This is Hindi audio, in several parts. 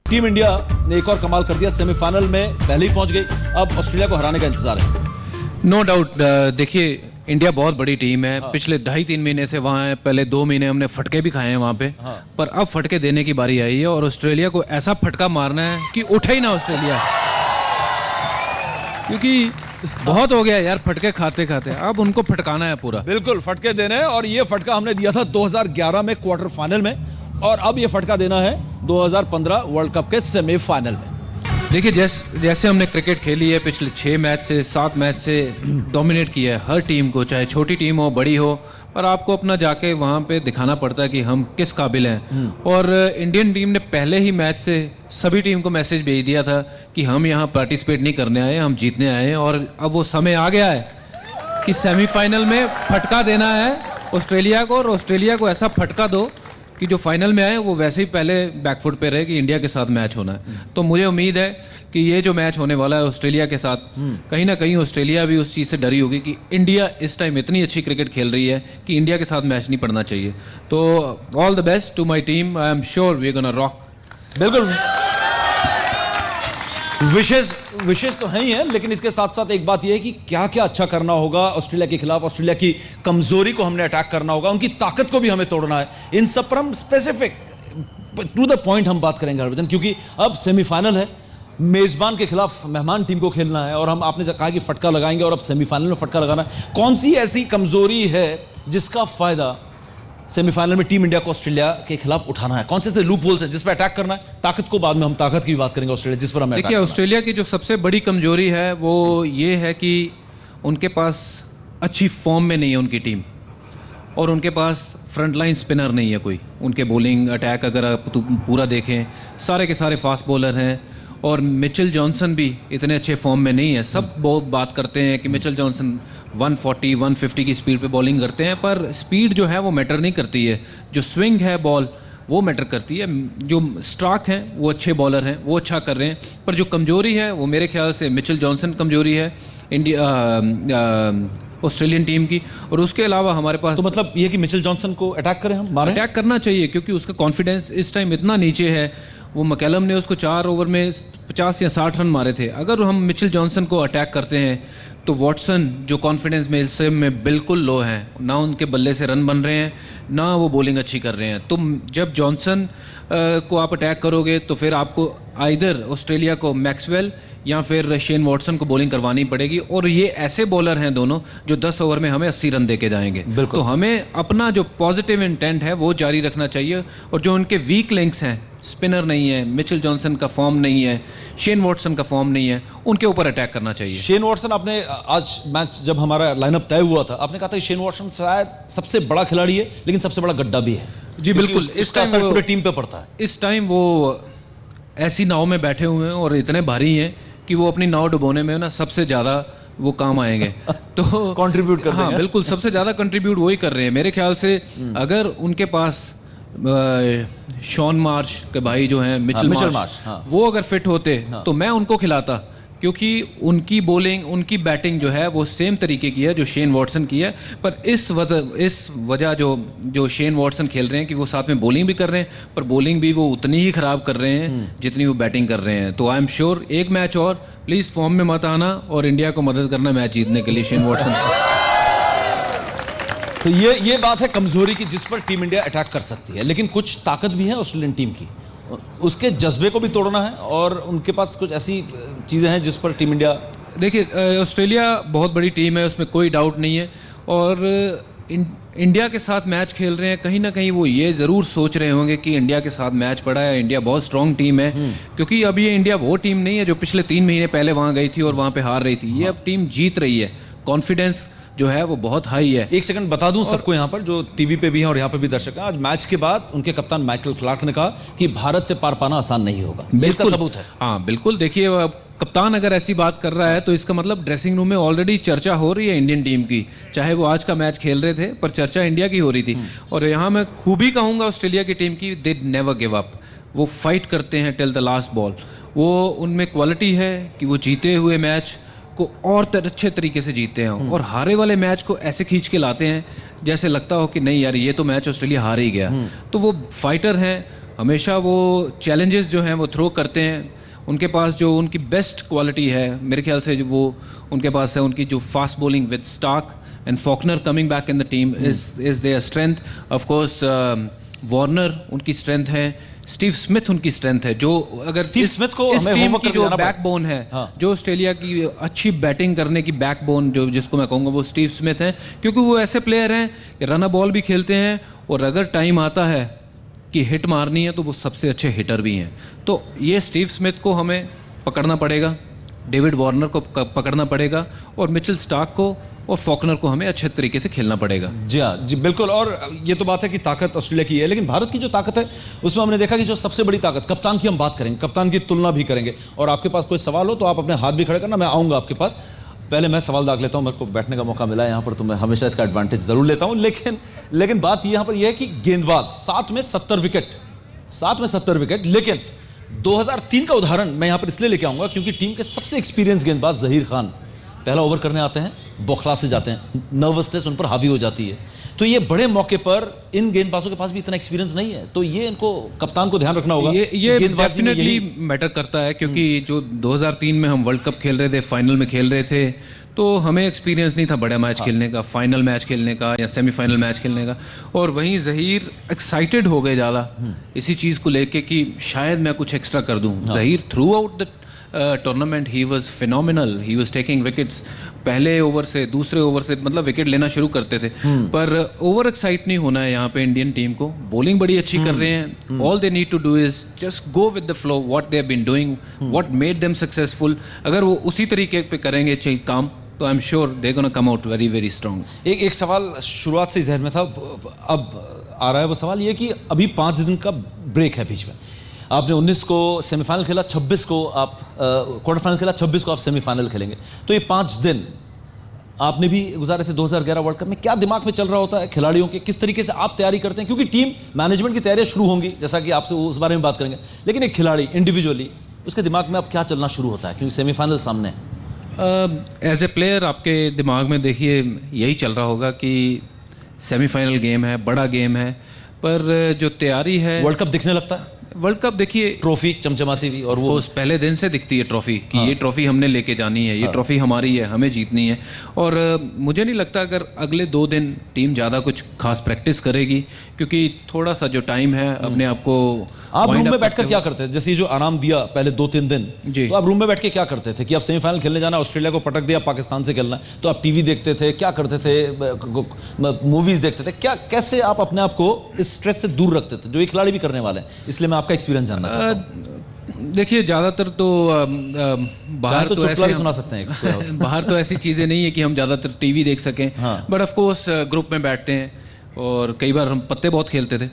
टीम इंडिया ने एक और कमाल कर दिया, सेमीफाइनल में पहले ही पहुंच गई, अब ऑस्ट्रेलिया को हराने का इंतजार है। No doubt. देखिए, इंडिया बहुत बड़ी टीम है। पिछले 2.5-3 महीने से वहाँ है। पहले 2 महीने हमने फटके भी खाए हैं वहाँ पे। पर अब फटके देने की बारी आई है और ऑस्ट्रेलिया को ऐसा फटका मारना है कि उठे ही ना ऑस्ट्रेलिया, क्योंकि बहुत हो गया यार फटके खाते खाते। अब उनको फटकाना है पूरा। बिल्कुल फटके देने हैं, और ये फटका हमने दिया था 2011 में क्वार्टर फाइनल में, और अब ये फटका देना है 2015 वर्ल्ड कप के सेमीफाइनल में। देखिए, जैसे हमने क्रिकेट खेली है पिछले 6 मैच से 7 मैच से डोमिनेट किया है हर टीम को, चाहे छोटी टीम हो बड़ी हो, पर आपको अपना जाके वहाँ पे दिखाना पड़ता है कि हम किस काबिल हैं। और इंडियन टीम ने पहले ही मैच से सभी टीम को मैसेज भेज दिया था कि हम यहाँ पार्टिसिपेट नहीं करने आए, हम जीतने आए हैं। और अब वो समय आ गया है कि सेमीफाइनल में फटका देना है ऑस्ट्रेलिया को, और ऑस्ट्रेलिया को ऐसा फटका दो कि जो फाइनल में आए वो वैसे ही पहले बैकफुट पे रहे कि इंडिया के साथ मैच होना है। तो मुझे उम्मीद है कि ये जो मैच होने वाला है ऑस्ट्रेलिया के साथ, कहीं ना कहीं ऑस्ट्रेलिया भी उस चीज़ से डरी होगी कि इंडिया इस टाइम इतनी अच्छी क्रिकेट खेल रही है कि इंडिया के साथ मैच नहीं पड़ना चाहिए। तो all the best to my team, I am sure we are gonna rock. बिल्कुल, विशेष तो है ही है, लेकिन इसके साथ साथ एक बात यह है कि क्या क्या अच्छा करना होगा ऑस्ट्रेलिया के खिलाफ। ऑस्ट्रेलिया की कमजोरी को हमने अटैक करना होगा, उनकी ताकत को भी हमें तोड़ना है। इन सब पर हम स्पेसिफिक टू द पॉइंट हम बात करेंगे हरभजन, क्योंकि अब सेमीफाइनल है, मेजबान के खिलाफ मेहमान टीम को खेलना है, और हम आपने कहा कि फटका लगाएंगे और अब सेमीफाइनल में फटका लगाना है। कौन सी ऐसी कमजोरी है जिसका फायदा सेमीफाइनल में टीम इंडिया को ऑस्ट्रेलिया के खिलाफ उठाना है? कौन से लूप होल्स हैं जिस पर अटैक करना है? ताकत को बाद में हम ताकत की बात करेंगे ऑस्ट्रेलिया जिस पर हमें। देखिए, ऑस्ट्रेलिया की जो सबसे बड़ी कमजोरी है वो ये है कि उनके पास अच्छी फॉर्म में नहीं है उनकी टीम, और उनके पास फ्रंट लाइन स्पिनर नहीं है कोई। उनके बॉलिंग अटैक अगर आप पूरा देखें, सारे के सारे फास्ट बॉलर हैं, और मिचेल जॉनसन भी इतने अच्छे फॉर्म में नहीं है। सब बहुत बात करते हैं कि मिचेल जॉनसन 140-150 की स्पीड पे बॉलिंग करते हैं, पर स्पीड जो है वो मैटर नहीं करती है। जो स्विंग है बॉल वो मैटर करती है। जो स्ट्राक हैं वो अच्छे बॉलर हैं, वो अच्छा कर रहे हैं, पर जो कमजोरी है वो मेरे ख्याल से मिचेल जॉनसन कमजोरी है ऑस्ट्रेलियन टीम की। और उसके अलावा हमारे पास, तो मतलब ये कि मिचेल जॉनसन को अटैक करें, हम मारें? अटैक करना चाहिए, क्योंकि उसका कॉन्फिडेंस इस टाइम इतना नीचे है। वो मैकलम ने उसको 4 ओवर में 50 या 60 रन मारे थे। अगर हम मिचेल जॉनसन को अटैक करते हैं तो वॉटसन जो कॉन्फिडेंस में इस में बिल्कुल लो है, ना उनके बल्ले से रन बन रहे हैं, ना वो बॉलिंग अच्छी कर रहे हैं। तो जब जॉनसन को आप अटैक करोगे तो फिर आपको आइदर ऑस्ट्रेलिया को मैक्सवेल या फिर शेन वॉटसन को बॉलिंग करवानी पड़ेगी, और ये ऐसे बॉलर हैं दोनों जो 10 ओवर में हमें 80 रन दे के जाएंगे। तो हमें अपना जो पॉजिटिव इंटेंट है वो जारी रखना चाहिए, और जो उनके वीक लिंक्स हैं, स्पिनर नहीं है, मिचेल जॉनसन का फॉर्म नहीं है, शेन वॉटसन का फॉर्म नहीं है, उनके ऊपर अटैक करना चाहिए। शेन वॉटसन, आपने आज मैच जब हमारा लाइनअप तय हुआ था, आपने कहा था शेन वॉटसन शायद सबसे बड़ा खिलाड़ी है, लेकिन सबसे बड़ा गड्ढा भी है। जी बिल्कुल, इस टाइम पूरे टीम पे पड़ता है। इस टाइम वो ऐसी नाव में बैठे हुए हैं और इतने भारी हैं कि वो अपनी नाव डुबोने में ना सबसे ज़्यादा वो काम आएंगे। तो कंट्रीब्यूट कर रहे हैं। हाँ बिल्कुल, सबसे ज़्यादा कंट्रीब्यूट वही कर रहे हैं मेरे ख्याल से। अगर उनके पास शॉन मार्श के भाई जो हैं मिचेल मार्श, वो अगर फिट होते तो मैं उनको खिलाता, क्योंकि उनकी बॉलिंग, उनकी बैटिंग जो है वो सेम तरीके की है जो शेन वॉटसन की है। पर इस वजह जो शेन वॉटसन खेल रहे हैं कि वो साथ में बॉलिंग भी कर रहे हैं, पर बॉलिंग भी वो उतनी ही ख़राब कर रहे हैं जितनी वो बैटिंग कर रहे हैं। तो आई एम श्योर एक मैच और प्लीज़ फॉर्म में मत आना और इंडिया को मदद करना मैच जीतने के लिए शेन वॉटसन। तो ये बात है कमजोरी की जिस पर टीम इंडिया अटैक कर सकती है, लेकिन कुछ ताकत भी है ऑस्ट्रेलियन टीम की, उसके जज्बे को भी तोड़ना है, और उनके पास कुछ ऐसी चीज़ें हैं जिस पर टीम इंडिया। देखिए, ऑस्ट्रेलिया बहुत बड़ी टीम है, उसमें कोई डाउट नहीं है, और इंडिया के साथ मैच खेल रहे हैं, कहीं ना कहीं वो ये ज़रूर सोच रहे होंगे कि इंडिया के साथ मैच पड़ा है, इंडिया बहुत स्ट्रॉन्ग टीम है। क्योंकि अब ये इंडिया वो टीम नहीं है जो पिछले 3 महीने पहले वहाँ गई थी और वहाँ पे हार रही थी। ये अब टीम जीत रही है, कॉन्फिडेंस जो है वो बहुत हाई है। एक सेकंड बता दूं सबको यहाँ पर जो टीवी पे भी हैं और यहाँ पे भी दर्शक हैं, आज मैच के बाद उनके कप्तान माइकल क्लार्क ने कहा कि भारत से पार पाना आसान नहीं होगा। इसका सबूत है। हाँ बिल्कुल, देखिए कप्तान अगर ऐसी बात कर रहा है तो इसका मतलब ड्रेसिंग रूम में ऑलरेडी चर्चा हो रही है इंडियन टीम की। चाहे वो आज का मैच खेल रहे थे, पर चर्चा इंडिया की हो रही थी। और यहाँ मैं खूबी कहूँगा ऑस्ट्रेलिया की टीम की, दे नेवर गिव अप। वो फाइट करते हैं टिल द लास्ट बॉल। वो उनमें क्वालिटी है कि वो जीते हुए मैच को और अच्छे तरीके से जीते हैं, और हारे वाले मैच को ऐसे खींच के लाते हैं जैसे लगता हो कि नहीं यार ये तो मैच ऑस्ट्रेलिया हार ही गया। तो वो फाइटर हैं, हमेशा वो चैलेंजेस जो हैं वो थ्रो करते हैं। उनके पास जो उनकी बेस्ट क्वालिटी है मेरे ख्याल से, जो वो उनके पास है, उनकी जो fast bowling with Starc and Faulkner coming back in the team is their strength. Of course Warner उनकी स्ट्रेंथ है, स्टीव स्मिथ उनकी स्ट्रेंथ है, जो अगर स्टीव स्मिथ को इस हमें टीम होमवर्क की करके जो जाना बैकबोन है, जो ऑस्ट्रेलिया की अच्छी बैटिंग करने की बैकबोन जो जिसको मैं कहूँगा वो स्टीव स्मिथ हैं, क्योंकि वो ऐसे प्लेयर हैं कि रन बॉल भी खेलते हैं और अगर टाइम आता है कि हिट मारनी है तो वो सबसे अच्छे हिटर भी हैं। तो ये स्टीव स्मिथ को हमें पकड़ना पड़ेगा, डेविड वार्नर को पकड़ना पड़ेगा और मिचेल स्टार्क को और फॉकनर को हमें अच्छे तरीके से खेलना पड़ेगा। जी हाँ, जी बिल्कुल। और ये तो बात है कि ताकत ऑस्ट्रेलिया की है, लेकिन भारत की जो ताकत है उसमें हमने देखा कि जो सबसे बड़ी ताकत, कप्तान की हम बात करेंगे, कप्तान की तुलना भी करेंगे। और आपके पास कोई सवाल हो तो आप अपने हाथ भी खड़े करना, मैं आऊँगा आपके पास। पहले मैं सवाल दाग लेता हूँ, मेरे को बैठने का मौका मिला है यहाँ पर तो मैं हमेशा इसका एडवांटेज ज़रूर लेता हूँ। लेकिन बात यहाँ पर यह है कि गेंदबाज 7 में 70 विकेट, लेकिन 2003 का उदाहरण मैं यहाँ पर इसलिए लेके आऊँगा क्योंकि टीम के सबसे एक्सपीरियंस गेंदबाज ज़हीर खान पहला ओवर करने आते हैं, बौखला से जाते हैं, नर्वसनेस उन पर हावी हो जाती है। तो ये बड़े मौके पर इन गेंदबाजों के पास भी इतना एक्सपीरियंस नहीं है, तो ये इनको कप्तान को ध्यान रखना होगा। ये डेफिनेटली मैटर करता है, क्योंकि जो 2003 में हम वर्ल्ड कप खेल रहे थे, फाइनल में खेल रहे थे, तो हमें एक्सपीरियंस नहीं था बड़ा मैच खेलने का, फाइनल मैच खेलने का या सेमीफाइनल मैच खेलने का। और वहीं ज़हीर एक्साइटेड हो गए ज़्यादा इसी चीज़ को लेके कि शायद मैं कुछ एक्स्ट्रा कर दूं। Zaheer through out the tournament he was phenomenal, he was taking wickets, पहले ओवर से दूसरे ओवर से मतलब विकेट लेना शुरू करते थे। पर ओवर एक्साइट नहीं होना है यहाँ पे इंडियन टीम को। बॉलिंग बड़ी अच्छी कर रहे हैं, all they need to do is just go with the flow, what they have been doing, what made them successful. अगर वो उसी तरीके पे करेंगे काम तो I am sure they gonna come out very very strong. एक सवाल शुरुआत से जहन में था, अब आ रहा है वो सवाल ये कि अभी 5 दिन का ब्रेक है बीच में, आपने 19 को सेमीफाइनल खेला, 26 को आप क्वार्टर फाइनल खेला, 26 को आप सेमीफाइनल खेलेंगे, तो ये 5 दिन आपने भी गुजारे थे 2011 वर्ल्ड कप में। क्या दिमाग में चल रहा होता है खिलाड़ियों के, किस तरीके से आप तैयारी करते हैं, क्योंकि टीम मैनेजमेंट की तैयारियां शुरू होंगी जैसा कि आपसे उस बारे में बात करेंगे, लेकिन एक खिलाड़ी इंडिविजुअली उसके दिमाग में अब क्या चलना शुरू होता है क्योंकि सेमीफाइनल सामने है? एज ए प्लेयर आपके दिमाग में देखिए यही चल रहा होगा कि सेमीफाइनल गेम है, बड़ा गेम है, पर जो तैयारी है, वर्ल्ड कप दिखने लगता है। वर्ल्ड कप देखिए ट्रॉफी चमचमाती हुई और वो पहले दिन से दिखती है ट्रॉफी कि ये ट्रॉफी हमने लेके जानी है, ये ट्रॉफी हमारी है, हमें जीतनी है। और मुझे नहीं लगता अगर अगले 2 दिन टीम ज़्यादा कुछ खास प्रैक्टिस करेगी, क्योंकि थोड़ा सा जो टाइम है अपने आप को। आप रूम में बैठकर क्या करते थे, जैसे ये जो आराम दिया पहले 2-3 दिन, जी, तो आप रूम में बैठ के क्या करते थे कि आप सेमीफाइनल खेलने जाना, ऑस्ट्रेलिया को पटक दिया, पाकिस्तान से खेलना, तो आप टीवी देखते थे, क्या करते थे, मूवीज देखते थे, क्या कैसे आप अपने आप को इस स्ट्रेस से दूर रखते थे जो ये खिलाड़ी भी करने वाले हैं? इसलिए मैं आपका एक्सपीरियंस जानना चाहता हूं। देखिए ज़्यादातर तो बाहर तो ऐसे सुना सकते हैं बाहर तो ऐसी चीज़ें नहीं है कि हम ज़्यादातर टीवी देख सकें, बट ऑफ कोर्स ग्रुप में बैठते हैं और कई बार हम पत्ते बहुत खेलते थे,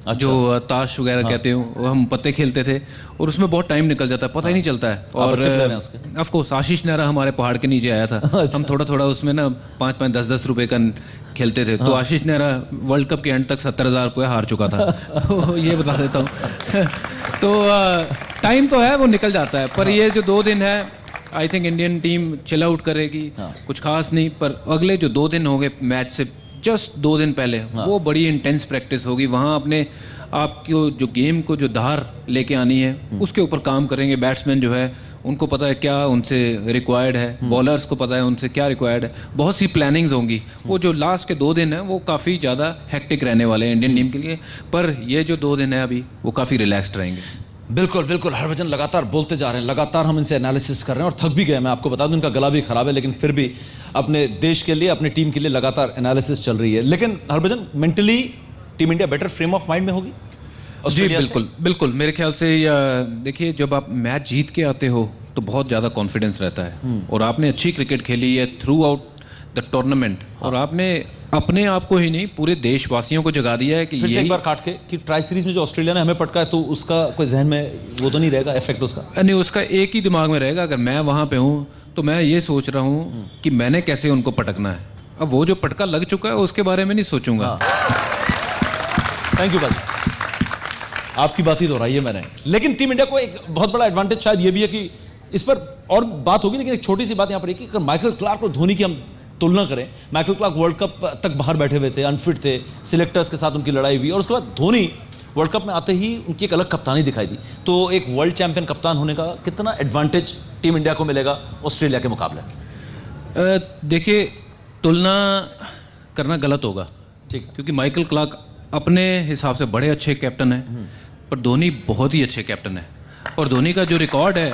अच्छा। जो ताश वगैरह कहते हैं वो हम पत्ते खेलते थे और उसमें बहुत टाइम निकल जाता है, पता ही नहीं चलता है। और ऑफ कोर्स आशीष नेहरा हमारे पहाड़ के नीचे आया था। अच्छा। हम थोड़ा थोड़ा उसमें ना 5-5, 10-10 रुपए का खेलते थे। तो आशीष नेहरा वर्ल्ड कप के एंड तक 70,000 रुपये हार चुका था। तो ये बता देता हूँ। तो टाइम तो है वो निकल जाता है, पर ये जो 2 दिन है I think Indian team chill out करेगी, कुछ खास नहीं। पर अगले जो 2 दिन हो गए मैच से जस्ट 2 दिन पहले, वो बड़ी इंटेंस प्रैक्टिस होगी। वहाँ अपने आपको जो गेम को जो धार लेके आनी है उसके ऊपर काम करेंगे। बैट्समैन जो है उनको पता है क्या उनसे रिक्वायर्ड है, बॉलर्स को पता है उनसे क्या रिक्वायर्ड है, बहुत सी प्लानिंग्स होंगी। वो जो लास्ट के 2 दिन है वो काफ़ी ज़्यादा हेक्टिक रहने वाले हैं इंडियन टीम के लिए, पर ये जो 2 दिन है अभी वो काफ़ी रिलैक्स्ड रहेंगे। बिल्कुल बिल्कुल, हरभजन लगातार बोलते जा रहे हैं, लगातार हम इनसे एनालिसिस कर रहे हैं और थक भी गए। मैं आपको बता दूं इनका गला भी खराब है, लेकिन फिर भी अपने देश के लिए, अपनी टीम के लिए लगातार एनालिसिस चल रही है। लेकिन Harbhajan, mentally team India better frame of mind में होगी? जी बिल्कुल बिल्कुल, मेरे ख्याल से देखिए जब आप मैच जीत के आते हो तो बहुत ज़्यादा कॉन्फिडेंस रहता है और आपने अच्छी क्रिकेट खेली है थ्रू आउट द टूर्नामेंट और आपने अपने आप को ही नहीं पूरे देशवासियों को जगा दिया है कि फिर से एक बार काट के कि ट्राई सीरीज में जो ऑस्ट्रेलिया ने हमें पटका है तो उसका कोई जहन में वो तो नहीं रहेगा इफेक्ट उसका? नहीं, उसका एक ही दिमाग में रहेगा। अगर मैं वहाँ पे हूँ तो मैं ये सोच रहा हूँ कि मैंने कैसे उनको पटकना है। अब वो जो पटका लग चुका है उसके बारे में नहीं सोचूंगा। थैंक यू भाजी, आपकी बात ही दोहराई है मैंने। लेकिन टीम इंडिया को एक बहुत बड़ा एडवांटेज शायद ये भी है कि इस पर और बात होगी, लेकिन एक छोटी सी बात यहाँ पर है कि अगर माइकल क्लार्क और धोनी की हम तुलना करें, माइकल क्लार्क वर्ल्ड कप तक बाहर बैठे हुए थे, अनफिट थे, सिलेक्टर्स के साथ उनकी लड़ाई हुई और उसके बाद धोनी वर्ल्ड कप में आते ही उनकी एक अलग कप्तानी दिखाई दी। तो एक वर्ल्ड चैंपियन कप्तान होने का कितना एडवांटेज टीम इंडिया को मिलेगा ऑस्ट्रेलिया के मुकाबले? देखिए, तुलना करना गलत होगा, ठीक, क्योंकि माइकल क्लार्क अपने हिसाब से बड़े अच्छे कैप्टन हैं, पर धोनी बहुत ही अच्छे कैप्टन है। और धोनी का जो रिकॉर्ड है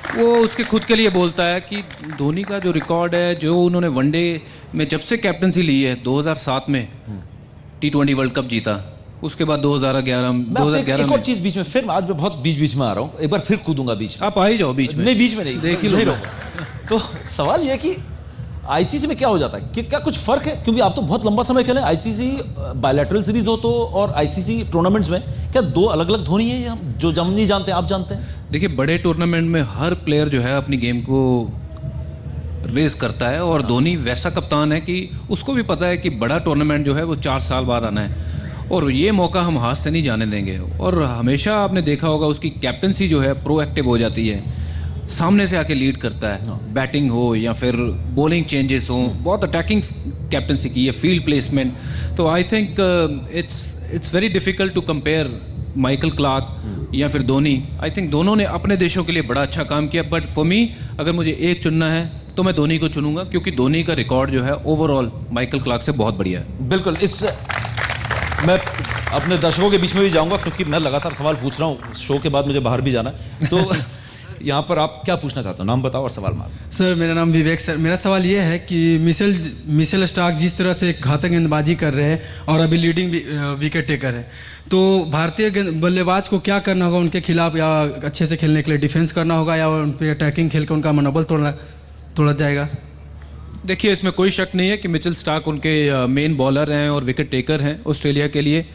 वो उसके खुद के लिए बोलता है कि धोनी का जो रिकॉर्ड है, जो उन्होंने वनडे में जब से कैप्टनसी ली है 2007 में T20 वर्ल्ड कप जीता, उसके बाद 2011 एक और चीज बीच में, फिर आज मैं बहुत बीच में आ रहा हूँ, एक बार फिर कूदूंगा बीच में। आप आ ही जाओ बीच में। नहीं, बीच में नहीं, देख ही लो। तो सवाल ये है कि आईसीसी में क्या हो जाता है कि क्या कुछ फर्क है? क्योंकि आप तो बहुत लंबा समय खेले आईसीसी बायलैटरल सीरीज हो तो, और आईसीसी टूर्नामेंट्स में, क्या दो अलग अलग धोनी है या जो हम नहीं जानते आप जानते हैं? देखिए, बड़े टूर्नामेंट में हर प्लेयर जो है अपनी गेम को रेस करता है, और धोनी वैसा कप्तान है कि उसको भी पता है कि बड़ा टूर्नामेंट जो है वो 4 साल बाद आना है, और ये मौका हम हाथ से नहीं जाने देंगे। और हमेशा आपने देखा होगा उसकी कैप्टनसी जो है प्रोएक्टिव हो जाती है, सामने से आके लीड करता है, बैटिंग हो या फिर बॉलिंग चेंजेस हो, बहुत अटैकिंग कैप्टनसी की है, फील्ड प्लेसमेंट। तो I think it's very difficult to compare Michael Clarke या फिर धोनी। आई थिंक दोनों ने अपने देशों के लिए बड़ा अच्छा काम किया, बट फॉर मी अगर मुझे एक चुनना है तो मैं धोनी को चुनूंगा, क्योंकि धोनी का रिकॉर्ड जो है ओवरऑल माइकल क्लार्क से बहुत बढ़िया है। बिल्कुल, इस मैं अपने दर्शकों के बीच में भी जाऊंगा, क्योंकि मैं लगातार सवाल पूछ रहा हूँ, शो के बाद मुझे बाहर भी जाना है। तो यहाँ पर आप क्या पूछना चाहते हो? नाम बताओ और सवाल मांगो। सर, मेरा नाम विवेक सर। मेरा सवाल ये है कि मिशेल स्टार्क जिस तरह से घातक गेंदबाजी कर रहे हैं और अभी लीडिंग विकेट टेकर है, तो भारतीय बल्लेबाज को क्या करना होगा उनके खिलाफ? या अच्छे से खेलने के लिए डिफेंस करना होगा, या उन पर अटैकिंग खेल कर उनका मनोबल तोड़ा जाएगा? देखिए, इसमें कोई शक नहीं है कि मिचेल स्टार्क उनके मेन बॉलर हैं और विकेट टेकर हैं ऑस्ट्रेलिया के लिए।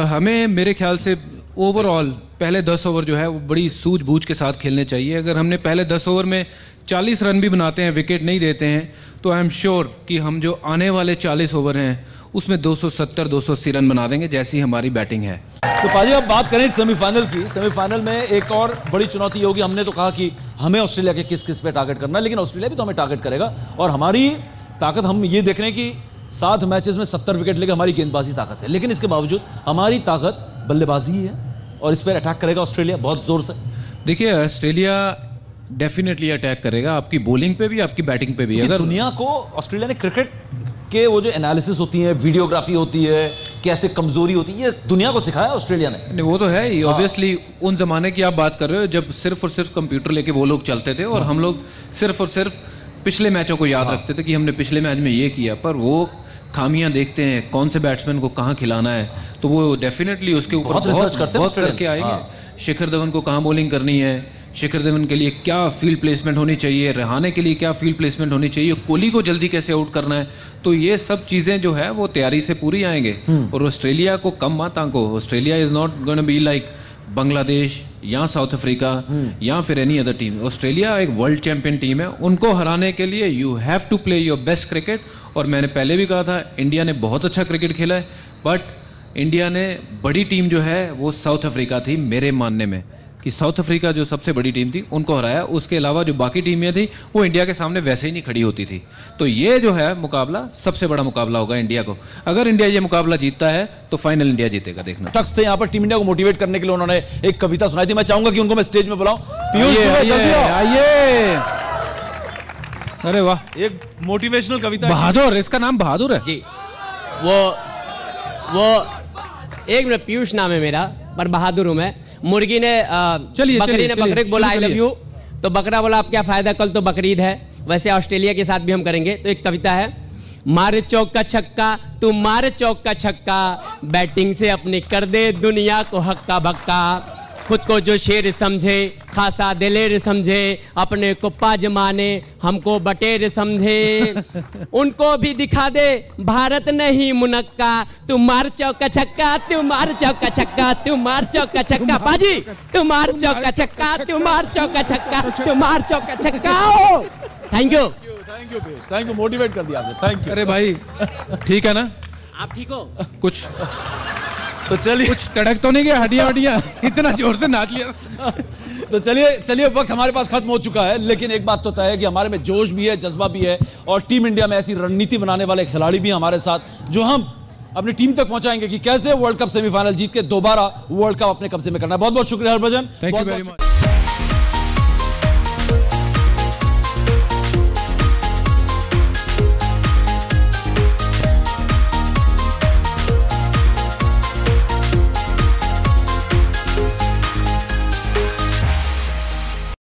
हमें मेरे ख्याल से ओवरऑल पहले 10 ओवर जो है वो बड़ी सूझबूझ के साथ खेलने चाहिए। अगर हमने पहले 10 ओवर में 40 रन भी बनाते हैं, विकेट नहीं देते हैं, तो आई एम श्योर कि हम जो आने वाले 40 ओवर हैं उसमें 270-280 रन बना देंगे, जैसी हमारी बैटिंग है। तो पाजी, अब बात करें सेमीफाइनल की। सेमीफाइनल में एक और बड़ी चुनौती होगी। हमने तो कहा कि हमें ऑस्ट्रेलिया के किस किस पे टारगेट करना है, लेकिन ऑस्ट्रेलिया भी तो हमें टारगेट करेगा, और हमारी ताकत हम ये देख रहे हैं कि 7 मैचेस में 70 विकेट लेके हमारी गेंदबाजी ताकत है, लेकिन इसके बावजूद हमारी ताकत बल्लेबाजी ही है, और इस पर अटैक करेगा ऑस्ट्रेलिया बहुत जोर से। देखिए, ऑस्ट्रेलिया डेफिनेटली अटैक करेगा, आपकी बॉलिंग पे भी, आपकी बैटिंग पे भी। अगर दुनिया को ऑस्ट्रेलिया ने क्रिकेट के वो जो एनालिसिस होती है, वीडियोग्राफी होती है, कैसे कमजोरी होती है, ये दुनिया को सिखाया ऑस्ट्रेलिया ने। नहीं, वो तो है ही। ऑब्वियसली उन जमाने की आप बात कर रहे हो जब सिर्फ और सिर्फ कंप्यूटर लेके वो लोग चलते थे, और हम लोग सिर्फ और सिर्फ पिछले मैचों को याद रखते थे कि हमने पिछले मैच में ये किया, पर वो खामियां देखते हैं कौन से बैट्समैन को कहाँ खिलाना है, तो वो डेफिनेटली उसके ऊपर बहुत रिसर्च करके आएंगे। शिखर धवन को कहाँ बॉलिंग करनी है, शिखर धवन के लिए क्या फील्ड प्लेसमेंट होनी चाहिए, रहाणे के लिए क्या फील्ड प्लेसमेंट होनी चाहिए, कोहली को जल्दी कैसे आउट करना है, तो ये सब चीज़ें जो है वो तैयारी से पूरी आएंगे। और ऑस्ट्रेलिया को कम मत आंको। Australia is not gonna be like Bangladesh या साउथ अफ्रीका या फिर एनी अदर टीम। ऑस्ट्रेलिया एक वर्ल्ड चैंपियन टीम है, उनको हराने के लिए you have to play your best cricket. और मैंने पहले भी कहा था, इंडिया ने बहुत अच्छा क्रिकेट खेला है, बट इंडिया ने बड़ी टीम जो है वो साउथ अफ्रीका थी, मेरे मानने में कि साउथ अफ्रीका जो सबसे बड़ी टीम थी उनको हराया। उसके अलावा जो बाकी टीमें थी वो इंडिया के सामने वैसे ही नहीं खड़ी होती थी। तो ये जो है मुकाबला सबसे बड़ा मुकाबला होगा इंडिया को। अगर इंडिया ये मुकाबला जीतता है तो फाइनल इंडिया जीतेगा। देखना शख्स थे यहाँ पर टीम इंडिया को मोटिवेट करने के लिए, उन्होंने एक कविता सुनाई थी। मैं चाहूंगा कि उनको मैं स्टेज में बुलाऊं। आइए। अरे वाह, एक मोटिवेशनल कविता। बहादुर, इसका नाम बहादुर है जी। वो एक मिनट, पीयूष नाम है मेरा, पर बहादुर हूं मैं। मुर्गी ने बकरी ने बकरे को बोला आई लव यू, तो बकरा बोला अब क्या फायदा, कल तो बकरीद है। वैसे ऑस्ट्रेलिया के साथ भी हम करेंगे। तो एक कविता है, मार चौक का छक्का तू मार चौक का छक्का, बैटिंग से अपनी कर दे दुनिया को हक्का बक्का। खुद को जो शेर समझे खासा दिलेर समझे, अपने को पाज माने हमको बटेर समझे। उनको भी दिखा दे भारत नहीं मुनक्का, तू मार चौका छक्का तू मार चौका छक्का तू मार चौका छक्का। पाजी तू मार चौका छक्का तू मार चौका छक्का तू मार चौका छक्का। Thank you, thank you, motivate कर दिया आपने, थैंक यू। अरे भाई ठीक है ना, आप ठीक हो? कुछ तो चलिए, कुछ टड़क तो नहीं गया, हड्डियां इतना जोर से नाच लिया। तो चलिए वक्त हमारे पास खत्म हो चुका है, लेकिन एक बात तो तय है कि हमारे में जोश भी है, जज्बा भी है, और टीम इंडिया में ऐसी रणनीति बनाने वाले खिलाड़ी भी हमारे साथ, जो हम अपनी टीम तक पहुंचाएंगे कि कैसे वर्ल्ड कप सेमीफाइनल जीत के दोबारा वर्ल्ड कप अपने कब्जे में करना है। बहुत बहुत शुक्रिया Harbhajan. Thank you very much.